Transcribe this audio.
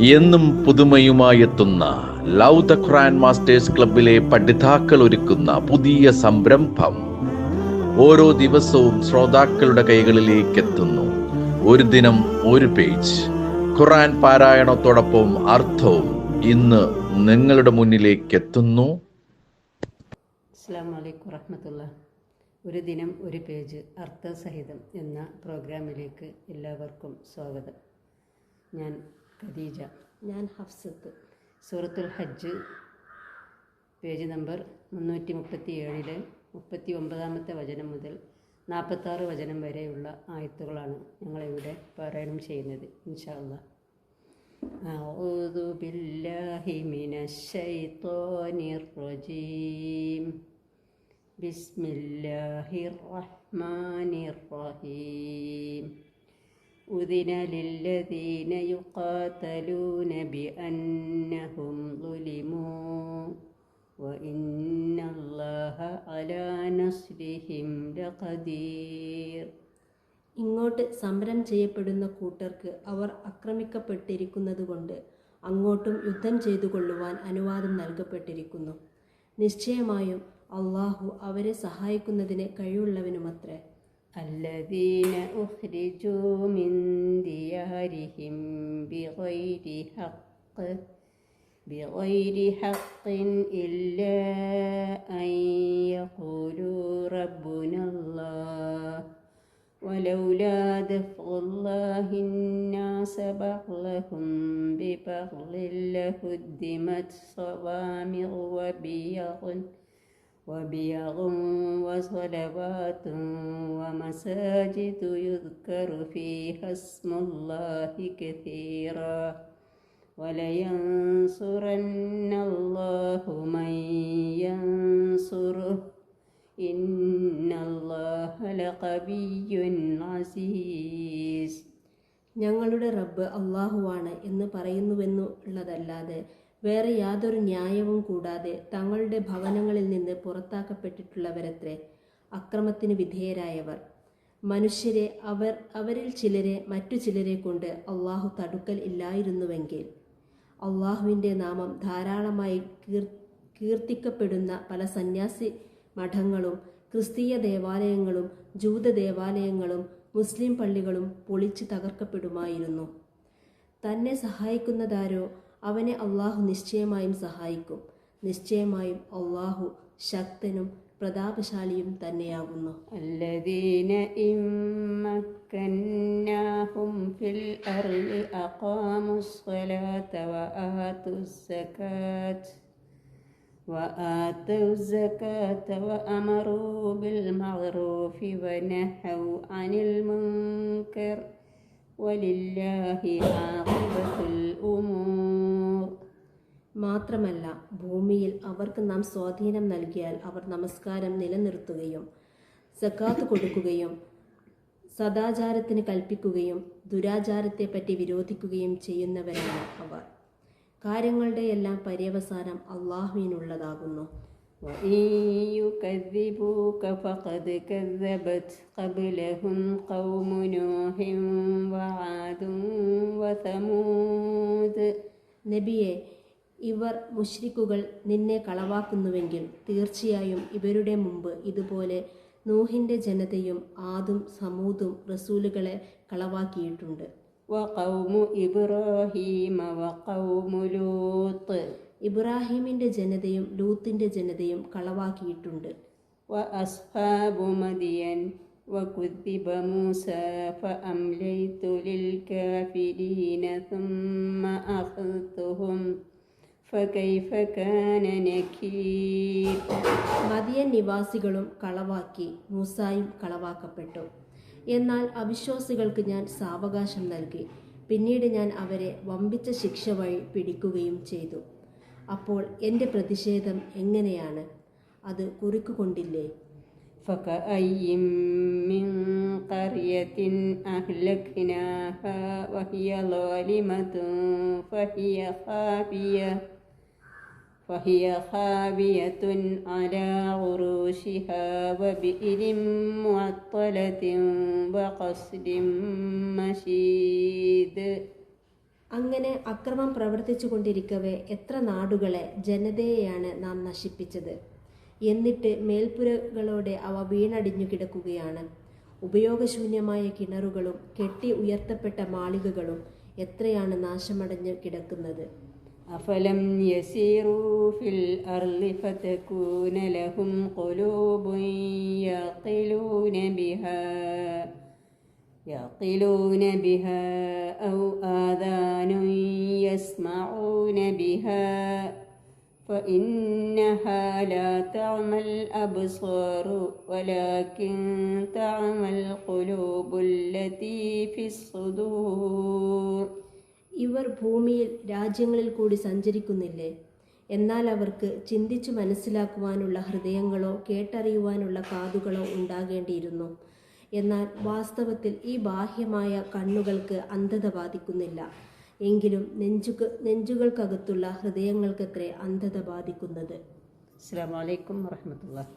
എന്നും പുതുമയുമായെത്തുന്ന love the Quran masters ക്ലബിലെ പഠിതാക്കൾ ഒരുക്കുന്ന പുതിയ സംരംഭം ഓരോ ദിവസവും ശ്രോതാക്കളുടെ കൈകളിലേക്ക് എത്തുന്നു. ഒരു ദിനം ഒരു പേജ് ഖുർആൻ പാരായണത്തോടൊപ്പം അർത്ഥവും ഇന്ന് നിങ്ങളുടെ മുന്നിലേക്ക് എത്തുന്നു. അസ്സലാമു അലൈക്കും വറഹ്മത്തുള്ളാഹി. ഒരു ദിനം ഒരു പേജ് അർത്ഥസഹിതം എന്ന പ്രോഗ്രാമിലേക്ക് എല്ലാവർക്കും സ്വാഗതം. ഞാൻ ഖദീജ. ഞാൻ ഹഫ്സത്ത്. സൂറത്തുൽ ഹജ്ജ് പേജ് നമ്പർ 337 39 വചനം മുതൽ 46 വചനം വരെയുള്ള ആയത്തുകളാണ് ഞങ്ങളിവിടെ പാരായണം ചെയ്യുന്നത്. ഇൻഷാ അല്ലാഹ്. അഊദു ബില്ലാഹി മിനശ് ശൈത്വാനിർ റജീം. ബിസ്മില്ലാഹിർ റഹ്മാനിർ റഹീം. ഉദിന ലില്ലദീന യുഖാതലൂന ബിഅന്നഹും ളുലിമൂ വഇന്നല്ലാഹ അലാ നസ്രിഹിം ലഖദീർ. ഇങ്ങോട്ട് സമരം ചെയ്യപ്പെടുന്ന കൂട്ടർക്ക് അവർ ആക്രമിക്കപ്പെട്ടിരിക്കുന്നതുകൊണ്ട് അങ്ങോട്ടും യുദ്ധം ചെയ്തു കൊള്ളുവാൻ അനുവാദം നൽകപ്പെട്ടിരിക്കുന്നു. നിശ്ചയമായും അള്ളാഹു അവരെ സഹായിക്കുന്നതിന് കഴിവുള്ളവനുമത്രേ. الذين أخرجوا من ديارهم بغير حق إلا أن يقولوا ربنا الله ولولا دفع الله الناس بعضهم ببعض لهدمت صوامع وبيع وصلوات ومساجد يذكر فيها اسم الله كثيرا ولينصرن الله من ينصره إن الله لقوي عزيز. ഞങ്ങളുടെ റബ്ബ് അള്ളാഹുവാണ് എന്ന് പറയുന്നുവെന്നുള്ളതല്ലാതെ വേറെ യാതൊരു ന്യായവും കൂടാതെ തങ്ങളുടെ ഭവനങ്ങളിൽ നിന്ന് പുറത്താക്കപ്പെട്ടിട്ടുള്ളവരത്രേ അക്രമത്തിന് വിധേയരായവർ. മനുഷ്യരെ അവരിൽ ചിലരെ മറ്റു ചിലരെ കൊണ്ട് അള്ളാഹു തടുക്കൽ ഇല്ലായിരുന്നുവെങ്കിൽ അള്ളാഹുവിൻ്റെ നാമം ധാരാളമായി കീർത്തിക്കപ്പെടുന്ന പല സന്യാസി മഠങ്ങളും ക്രിസ്തീയ ദേവാലയങ്ങളും ജൂത ദേവാലയങ്ങളും മുസ്ലിം പള്ളികളും പൊളിച്ച് തകർക്കപ്പെടുമായിരുന്നു. തന്നെ സഹായിക്കുന്നതാരോ അവനെ അള്ളാഹു നിശ്ചയമായും സഹായിക്കും. നിശ്ചയമായും അള്ളാഹു ശക്തനും പ്രതാപശാലിയും തന്നെയാകുന്നു. الذين إن مكناهم في الأرض أقاموا الصلاة وآتوا الزكاة وأمروا بالمعروف ونهوا عن المنكر വലില്ലാഹി ആഖിബത്തുൽ ഉമൂർ. മാത്രമല്ല ഭൂമിയിൽ അവർക്ക് നാം സ്വാധീനം നൽകിയാൽ അവർ നമസ്കാരം നിലനിർത്തുകയും സക്കാത്ത് കൊടുക്കുകയും സദാചാരത്തിന് കൽപ്പിക്കുകയും ദുരാചാരത്തെപ്പറ്റി വിരോധിക്കുകയും ചെയ്യുന്നവരാണ് അവർ. കാര്യങ്ങളുടെ എല്ലാം പര്യവസാനം അള്ളാഹുവിനുള്ളതാകുന്നു. وإن يكذبوك فقد كذبت قبلهم قوم نوح وعاد وثمود. നബിയെ, ഇവർ മുശ്രിക്കുകൾ നിന്നെ കളവാക്കുന്നുവെങ്കിൽ തീർച്ചയായും ഇവരുടെ മുമ്പ് ഇതുപോലെ നൂഹിൻ്റെ ജനതയും ആദും സമൂദും റസൂലുകളെ കളവാക്കിയിട്ടുണ്ട്. وقوم إبراهيم وقوم لوط. ഇബ്രാഹിമിൻ്റെ ജനതയും ലൂത്തിൻ്റെ ജനതയും കളവാക്കിയിട്ടുണ്ട്. وأصحاب مدين وكذب موسى فأمليت للكافرين ثم أخذتهم فكيف كان نكير. മദിയൻ നിവാസികളും കളവാക്കി, മൂസായും കളവാക്കപ്പെട്ടു. എന്നാൽ അവിശ്വാസികൾക്ക് ഞാൻ സാവകാശം നൽകി. പിന്നീട് ഞാൻ അവരെ വമ്പിച്ച ശിക്ഷ വഴി പിടിക്കുകയും ചെയ്തു. അപ്പോൾ എൻ്റെ പ്രതിഷേധം എങ്ങനെയാണ്? അത് കുറിക്കുകൊണ്ടില്ലേ? فكأين من قرية أهلكناها وهي ظالمة فهي خاوية على عروشها وبئر معطلة وقصر مشيد. അങ്ങനെ അക്രമം പ്രവർത്തിച്ചു കൊണ്ടിരിക്കവേ എത്ര നാടുകളെ, ജനതയെയാണ് നാം നശിപ്പിച്ചത്. എന്നിട്ട് മേൽപ്പുരകളോടെ അവ വീണടിഞ്ഞു കിടക്കുകയാണ്. ഉപയോഗശൂന്യമായ കിണറുകളും കെട്ടി ഉയർത്തപ്പെട്ട മാളികകളും എത്രയാണ് നാശമടഞ്ഞു കിടക്കുന്നത്. അഫലം യസീറൂ ഫിൽ അർളി ഫതകൂന ലഹും ഖുലൂബുൻ യഖിലൂന ബിഹാ ഔ ആദാനുൻ യസ്മഊന ബിഹാ ഫഇന്നഹാ ലാ തഅമൽ അബ്സാറു വലാകിൻ തഅമൽ ഖുലൂബുൽ ലതീ ഫിസ് സുദൂർ. ഇവർ ഭൂമിയിൽ രാജ്യങ്ങളിൽ കൂടി സഞ്ചരിക്കുന്നില്ലേ? എന്നാൽ അവർക്ക് ചിന്തിച്ചു മനസ്സിലാക്കുവാനുള്ള ഹൃദയങ്ങളോ കേട്ടറിയുവാനുള്ള കാതുകളോ ഉണ്ടാകേണ്ടിയിരുന്നു. എന്നാൽ വാസ്തവത്തിൽ ഈ ബാഹ്യമായ കണ്ണുകൾക്ക് അന്ധത ബാധിക്കുന്നില്ല. എങ്കിലും നെഞ്ചുകൾക്കകത്തുള്ള ഹൃദയങ്ങൾക്കത്രേ അന്ധത ബാധിക്കുന്നത്. അസ്സലാമു അലൈക്കും വറഹ്മത്തുള്ളാഹി.